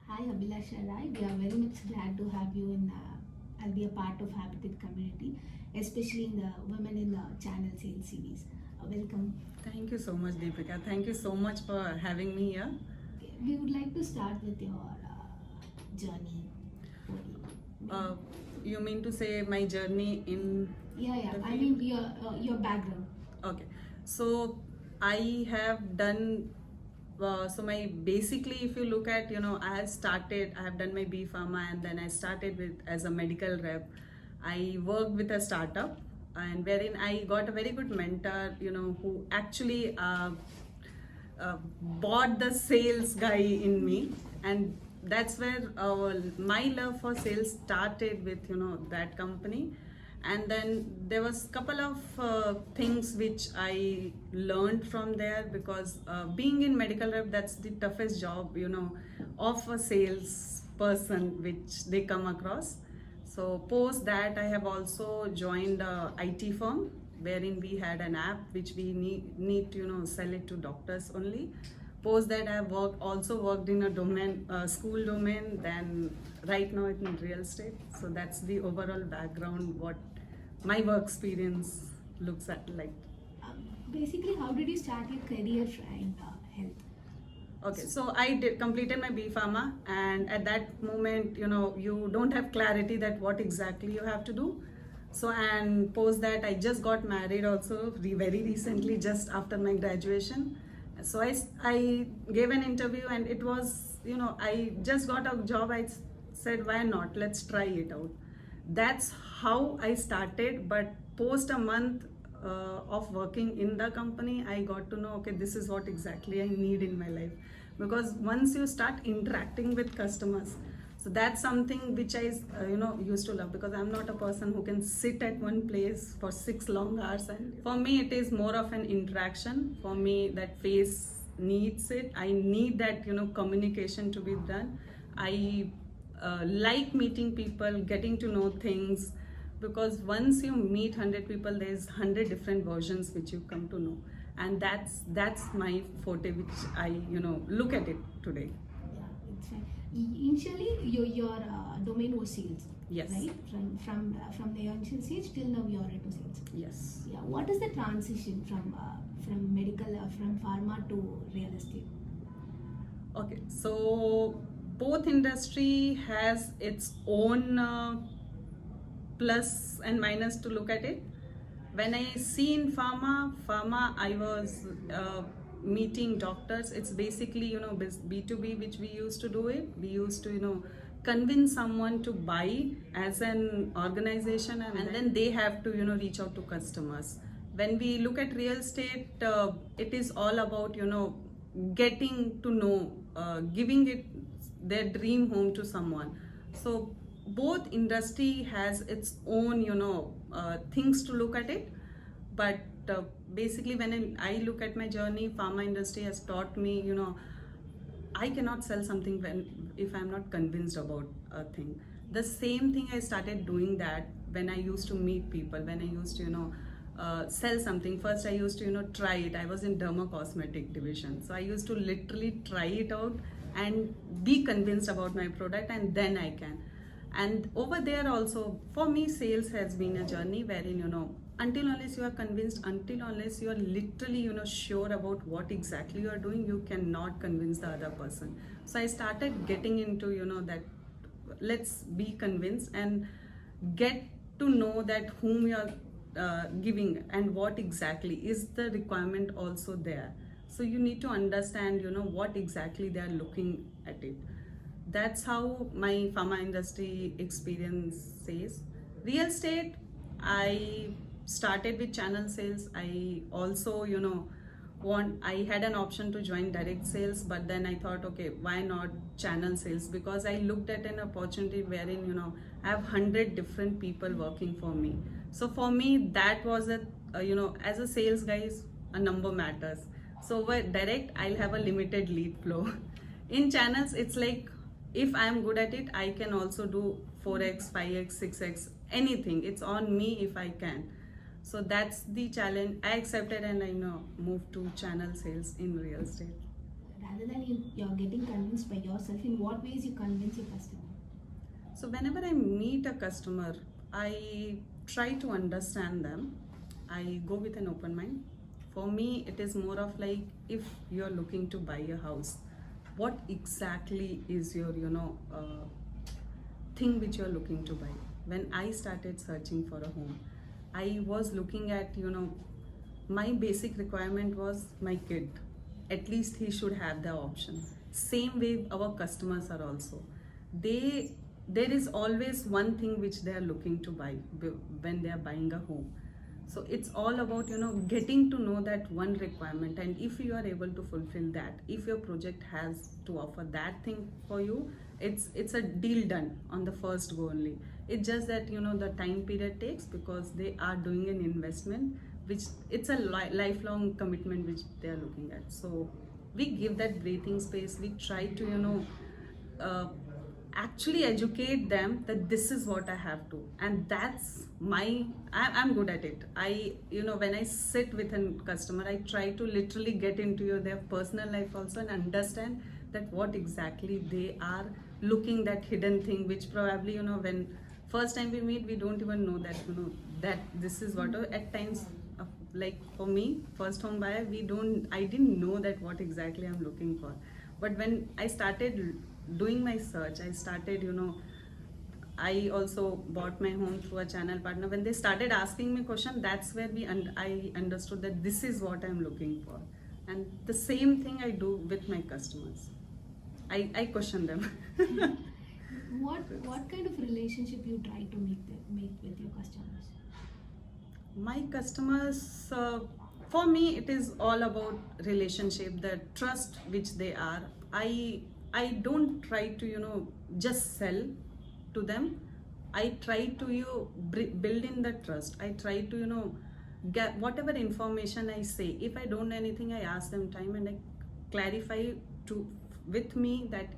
Hi Abhilasha Rai, we are very much glad to have you in and be a part of Habitat community, especially in the Women in the Channel Sales series. Welcome. Thank you so much, Deepika. Thank you so much for having me here. Okay, we would like to start with your journey. Uh, you mean to say my journey in Yeah. the I field? mean your background. Okay. So I have done. So my basically, if you look at, I have done my B Pharma, and then I started with as a medical rep. I worked with a startup, and wherein I got a very good mentor, who actually bought the sales guy in me, and that's where my love for sales started with that company. And then there was couple of things which I learned from there, because being in medical rep, that's the toughest job of a sales person which they come across. So post that, I have also joined a IT firm wherein we had an app which we need to sell it to doctors only. Post that, I have also worked in a domain, school domain. Then right now it's in real estate. So that's the overall background what my work experience looks at like. Basically, how did you start your career in health? Okay, so I did completed my B Pharma, and at that moment, you don't have clarity that what exactly you have to do. So, and post that, I just got married also very recently, just after my graduation. So I gave an interview, and it was, I just got a job. Said, why not? Let's try it out. That's how I started. But post a month of working in the company, I got to know, okay, this is what exactly I need in my life. Because once you start interacting with customers, so that's something which I used to love, because I'm not a person who can sit at one place for 6 long hours. And for me, it is more of an interaction. For me, that face needs it. I need that communication to be done. I like meeting people, getting to know things, because once you meet 100 people, there's 100 different versions which you come to know, and that's my forte, which I look at it today. Yeah, it's fine. Initially, your domain was sales. Yes. Right. From the initial stage till now, you're into sales. Yes. Yeah. What is the transition from medical from pharma to real estate? Okay, so both industry has its own plus and minus to look at it. When I see in pharma, I was meeting doctors. It's basically B2B, which we used to do it. We used to convince someone to buy as an organization, and then they have to reach out to customers. When we look at real estate, it is all about getting to know, giving it their dream home to someone. So both industry has its own things to look at it. But basically, when I look at my journey, pharma industry has taught me I cannot sell something if I'm not convinced about a thing. The same thing I started doing that when I used to meet people, when I used to sell something. First I used to try it. I was in derma cosmetic division, so I used to literally try it out and be convinced about my product, and then I can. And over there also, for me, sales has been a journey wherein until unless you are convinced, until unless you are literally sure about what exactly you are doing, you cannot convince the other person. So I started getting into that let's be convinced and get to know that whom you are giving and what exactly is the requirement also there. So you need to understand what exactly they are looking at it. That's how my pharma industry experience says. Real estate, I started with channel sales. I also I had an option to join direct sales, but then I thought, okay, why not channel sales? Because I looked at an opportunity wherein I have 100 different people working for me. So for me, that was as a sales guys, a number matters. So with direct, I'll have a limited lead flow. In channels, it's like, if I'm good at it, I can also do 4x, 5x, 6x, anything. It's on me if I can. So that's the challenge I accepted, and I moved to channel sales in real estate. rather than you're getting convinced by yourself, in what ways you convince your customer? So whenever I meet a customer, I try to understand them. I go with an open mind. For me, it is more of like, if you're looking to buy a house, what exactly is your thing which you're looking to buy? When I started searching for a home, I was looking at, my basic requirement was my kid. At least he should have the option. Same way our customers are also. They There is always one thing which they are looking to buy when they are buying a home. So it's all about getting to know that one requirement, and if you are able to fulfill that, if your project has to offer that thing for you, it's a deal done on the first go only. It's just that the time period takes, because they are doing an investment which it's a lifelong commitment which they are looking at. So we give that breathing space. We try to uh, actually educate them that this is what I have to, and that's I'm good at it. When I sit with a customer, I try to literally get into their personal life also and understand that what exactly they are looking, that hidden thing which probably when first time we meet, we don't even know that that this is what at times, like for me, first home buyer, I didn't know that what exactly I'm looking for. But when I started doing my search, I started I also bought my home through a channel partner. When they started asking me question, that's where I understood that this is what I'm looking for. And the same thing I do with my customers. I question them. What kind of relationship you try to make with your customers? My customers, for me, it is all about relationship, the trust which they are. I don't try to just sell to them. I try to build in the trust. I try to get whatever information I say. If I don't know anything, I ask them time and I clarify to with me that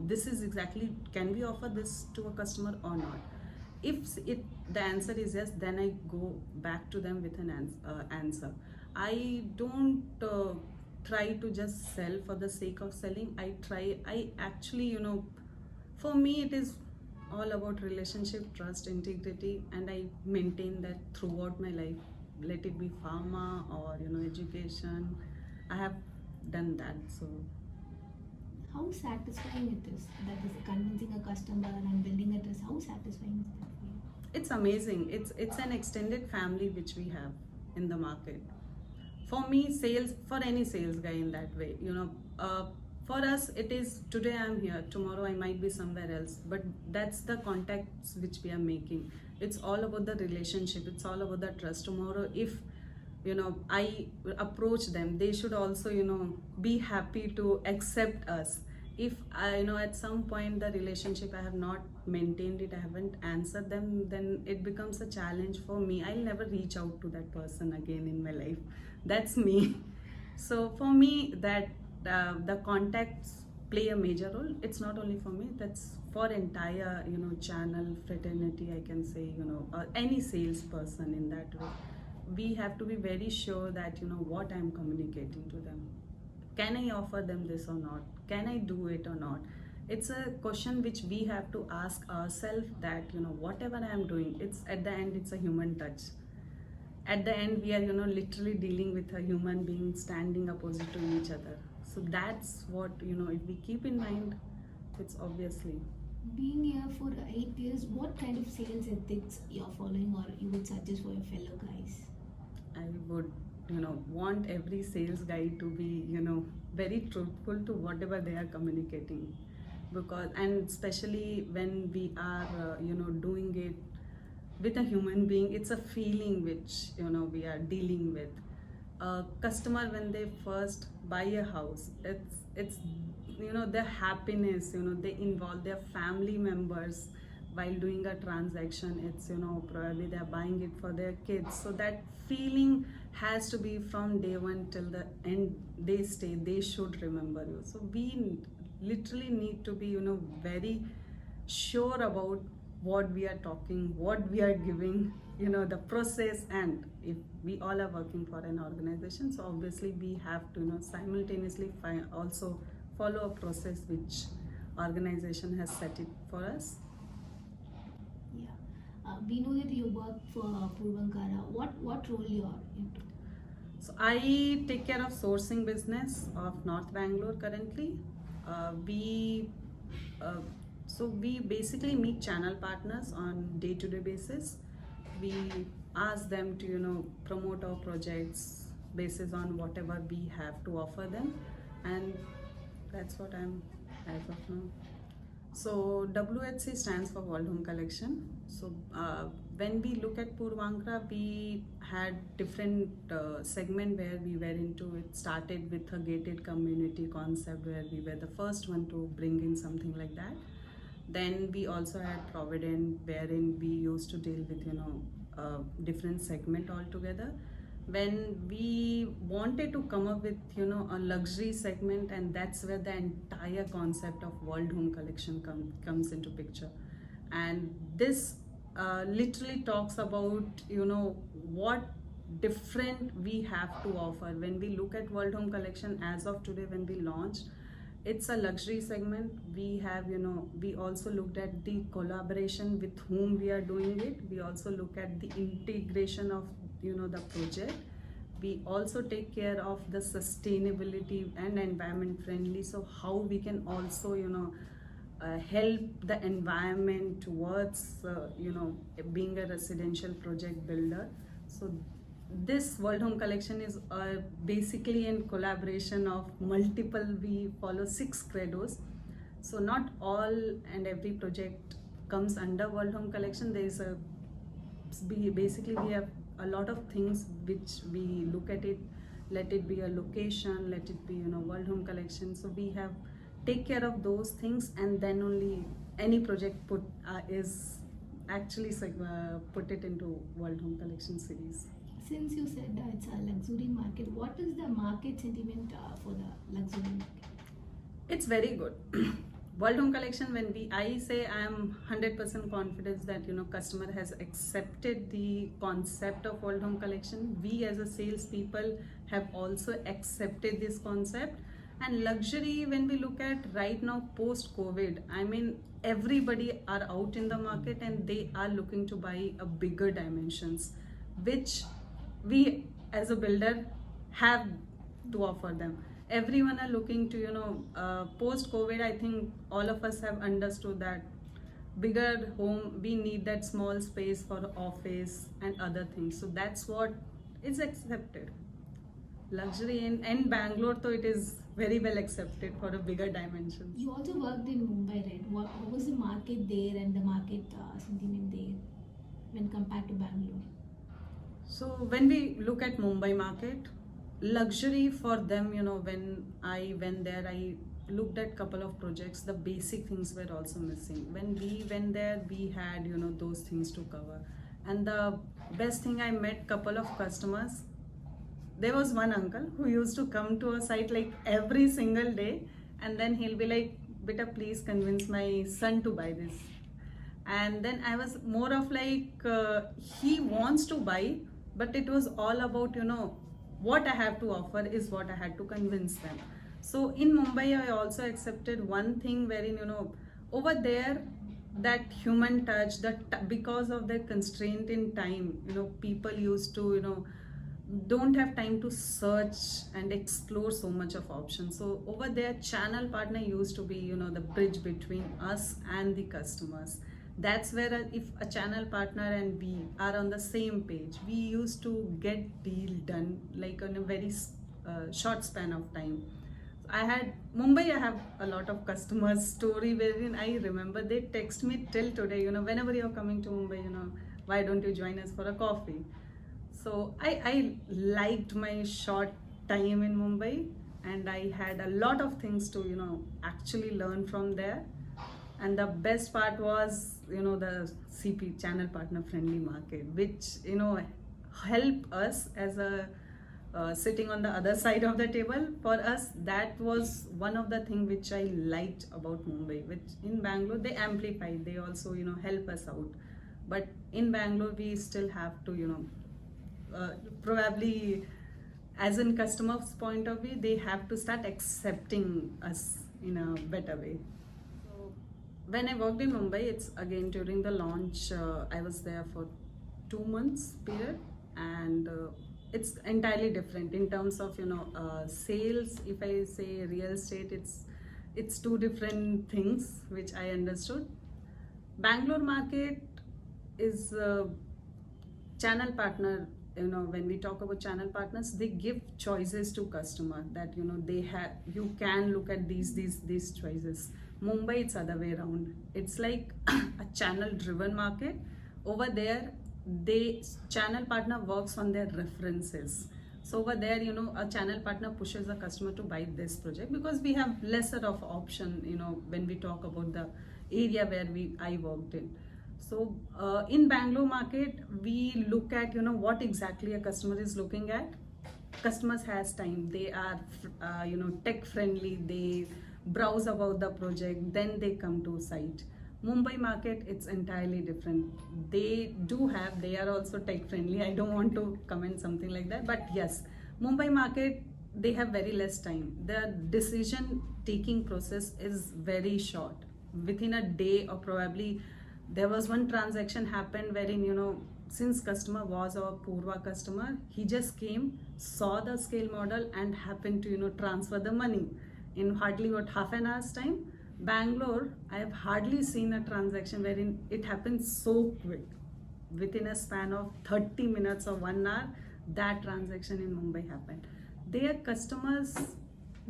this is exactly, can we offer this to a customer or not. If the answer is yes, then I go back to them with an answer. I don't try to just sell for the sake of selling. I actually for me it is all about relationship, trust, integrity, and I maintain that throughout my life. Let it be pharma or education, I have done that. So how satisfying it is, that is convincing a customer and building a trust, how satisfying is that for you? it's amazing. It's an extended family which we have in the market. For me, sales, for any sales guy in that way, for us it is, today I'm here, tomorrow I might be somewhere else, but that's the contacts which we are making. It's all about the relationship, it's all about the trust. Tomorrow if I approach them, they should also be happy to accept us. If I at some point the relationship I have not maintained it, I haven't answered them, then it becomes a challenge for me. I'll never reach out to that person again in my life. That's me. So for me, that the contacts play a major role. It's not only for me, that's for entire channel fraternity, I can say, any salesperson in that way. We have to be very sure that what I'm communicating to them. Can I offer them this or not? Can I do it or not? It's a question which we have to ask ourselves, that whatever I am doing, it's at the end, it's a human touch. At the end, we are literally dealing with a human being standing opposite to each other. So that's what if we keep in mind, it's obviously. Being here for 8 years, what kind of sales ethics you're following, or you would suggest for your fellow guys? I would want every sales guy to be very truthful to whatever they are communicating, because, and especially when we are doing it with a human being, it's a feeling which we are dealing with. Customer, when they first buy a house, it's their happiness, they involve their family members while doing a transaction. It's probably they're buying it for their kids, so that feeling has to be from day one till the end. They stay, they should remember you. So we literally need to be very sure about what we are talking, what we are giving, the process. And if we all are working for an organization, so obviously we have to simultaneously also follow a process which organization has set it for us. Yeah. We know that you work for Puravankara. What role you are into? So I take care of sourcing business of North Bangalore currently. We so we basically meet channel partners on day-to-day basis. We ask them to promote our projects basis on whatever we have to offer them, and that's what I'm as of now. So WHC stands for World Home Collection. So when we look at Puravankara, we had different segment where we were into. It started with a gated community concept where we were the first one to bring in something like that. Then we also had Provident, wherein we used to deal with different segment altogether. When we wanted to come up with a luxury segment, and that's where the entire concept of World Home Collection comes into picture. And this literally talks about what different we have to offer. When we look at World Home Collection as of today, when we launched, it's a luxury segment. We have we also looked at the collaboration with whom we are doing it. We also look at the integration of the project. We also take care of the sustainability and environment friendly, so how we can also help the environment towards being a residential project builder. So this World Home Collection is basically in collaboration of multiple. We follow 6 credos, so not all and every project comes under World Home Collection. There is basically we have a lot of things which we look at it. Let it be a location, let it be World Home Collection. So we have take care of those things, and then only any project is actually put it into World Home Collection series. Since you said it's a luxury market, what is the market sentiment for the luxury market? It's very good. World Home Collection, when I say I am 100% confident that customer has accepted the concept of World Home Collection. We as a sales people have also accepted this concept. And luxury, when we look at right now post COVID, I mean everybody are out in the market and they are looking to buy a bigger dimensions, which we as a builder have to offer them. Everyone are looking to post COVID. I think all of us have understood that bigger home, we need that small space for office and other things. So that's what is accepted. Luxury in Bangalore, so it is very well accepted for a bigger dimension. You also worked in Mumbai, right? What was the market there and the market sentiment there when compared to Bangalore? So when we look at Mumbai market, luxury for them, when I went there, I looked at couple of projects. The basic things were also missing. When we went there, we had those things to cover. And the best thing, I met couple of customers. There was one uncle who used to come to a site like every single day, and then he'll be like, "Beta, please convince my son to buy this." And then I was more of like, he wants to buy, but it was all about what I have to offer is what I had to convince them. So in Mumbai, I also accepted one thing wherein over there, that human touch, because of the constraint in time, people used to don't have time to search and explore so much of options. So over there, channel partner used to be the bridge between us and the customers. That's where if a channel partner and we are on the same page, we used to get deal done like on a very short span of time. I have a lot of customers story wherein I remember they text me till today, whenever you're coming to Mumbai, why don't you join us for a coffee? So I liked my short time in Mumbai, and I had a lot of things to actually learn from there. And the best part was the CP, channel partner friendly market, which help us as a sitting on the other side of the table. For us, that was one of the things which I liked about Mumbai, which in Bangalore they amplify, they also help us out. But in Bangalore, we still have to probably, as in customer's point of view, they have to start accepting us in a better way. So when I worked in Mumbai, it's again during the launch. I was there for 2 months period, and it's entirely different in terms of sales. If I say real estate, it's two different things which I understood. Bangalore market is channel partner. When we talk about channel partners, they give choices to customer that they have. You can look at these choices. Mumbai, it's other way around. It's like a channel driven market. Over there, they channel partner works on their references. So over there, a channel partner pushes a customer to buy this project because we have lesser of option, when we talk about the area where I worked in. So in Bangalore market, we look at, what exactly a customer is looking at. Customers has time. They are, tech friendly. They browse about the project. Then they come to site. Mumbai market, it's entirely different. They are also tech friendly. I don't want to comment something like that. But yes, Mumbai market, they have very less time. The decision taking process is very short. Within a day, or probably there was one transaction happened wherein since customer was our Purva customer, he just came, saw the scale model and happened to transfer the money in hardly half an hour's time. Bangalore, I have hardly seen a transaction wherein it happens so quick. Within a span of 30 minutes or 1 hour, that transaction in Mumbai happened. Their customers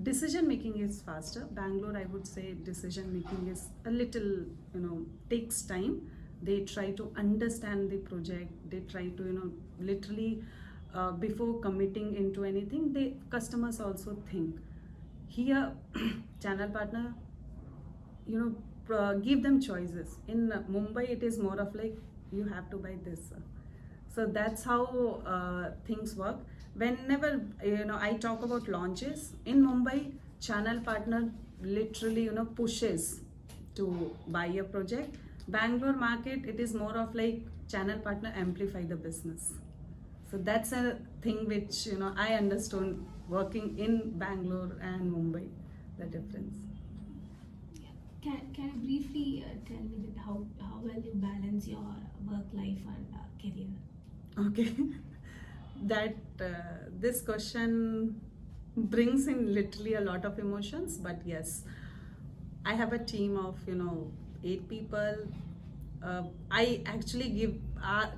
decision making is faster. Bangalore, I would say decision making is a little takes time. They try to understand the project. They try to literally before committing into anything, the customers also think. Here channel partner give them choices. In Mumbai, it is more of like you have to buy this. So that's how things work. Whenever I talk about launches in Mumbai, channel partner literally pushes to buy a project. Bangalore market, it is more of like channel partner amplify the business. So that's a thing which I understood working in Bangalore and Mumbai, the difference. Can you briefly tell me that how well you balance your work life and career? Okay. That this question brings in literally a lot of emotions, but yes, I have a team of 8 people. I actually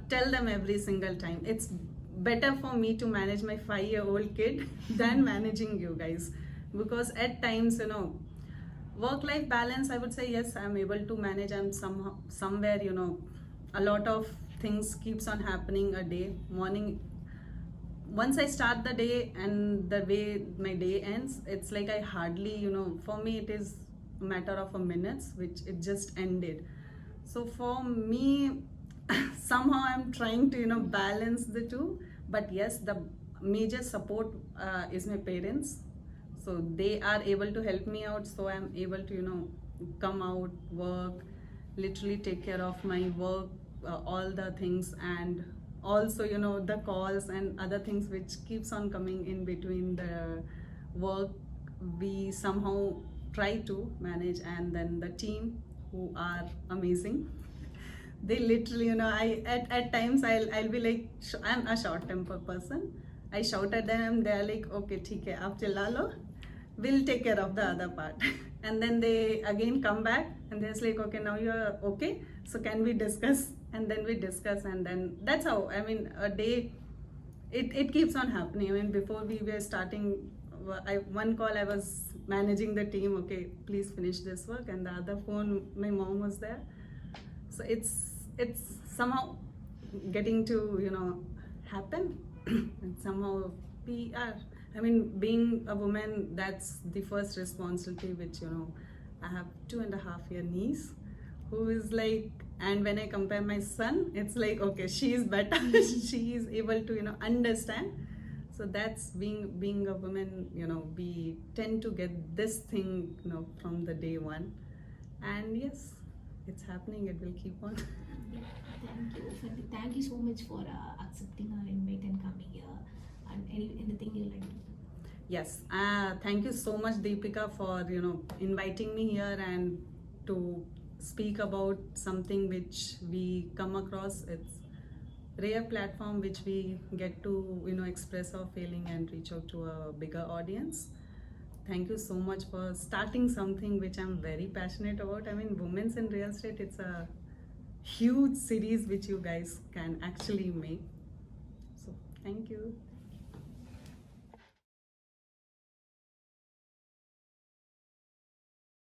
tell them every single time it's better for me to manage my 5-year-old kid than managing you guys, because at times work-life balance, I would say yes, I'm able to manage. I'm somewhere a lot of things keeps on happening a day. Morning, once I start the day and the way my day ends, it's like I hardly for me it is a matter of a minutes which it just ended. So for me somehow I'm trying to balance the two. But yes, the major support is my parents. So they are able to help me out, so I'm able to come out, work, literally take care of my work, all the things, and also the calls and other things which keeps on coming in between the work. We somehow try to manage. And then the team, who are amazing, they literally I at times I'll be like, I'm a short temper person. I shout at them and they're like, okay, theek hai, aap chilla lo, we'll take care of the other part. And then they again come back and they're like, okay, now you're okay, so can we discuss? And then we discuss, and then that's how a day it keeps on happening. Before we were starting, one call I was managing the team, okay, please finish this work, and the other phone my mom was there. So it's somehow getting to happen. And somehow we are, being a woman, that's the first responsibility which I have 2.5-year niece who is like, and when I compare my son, it's like, okay, she is better. She is able to understand. So that's being a woman, we tend to get this thing from the day one. And yes, it's happening, it will keep on. Thank you so much for accepting our invite and coming here, and anything you like to. Yes, thank you so much, Deepika, for inviting me here and to speak about something which we come across. It's rare platform which we get to express our feeling and reach out to a bigger audience. Thank you so much for starting something which I'm very passionate about. I mean, Women's in Real Estate. It's a huge series which you guys can actually make. So thank you.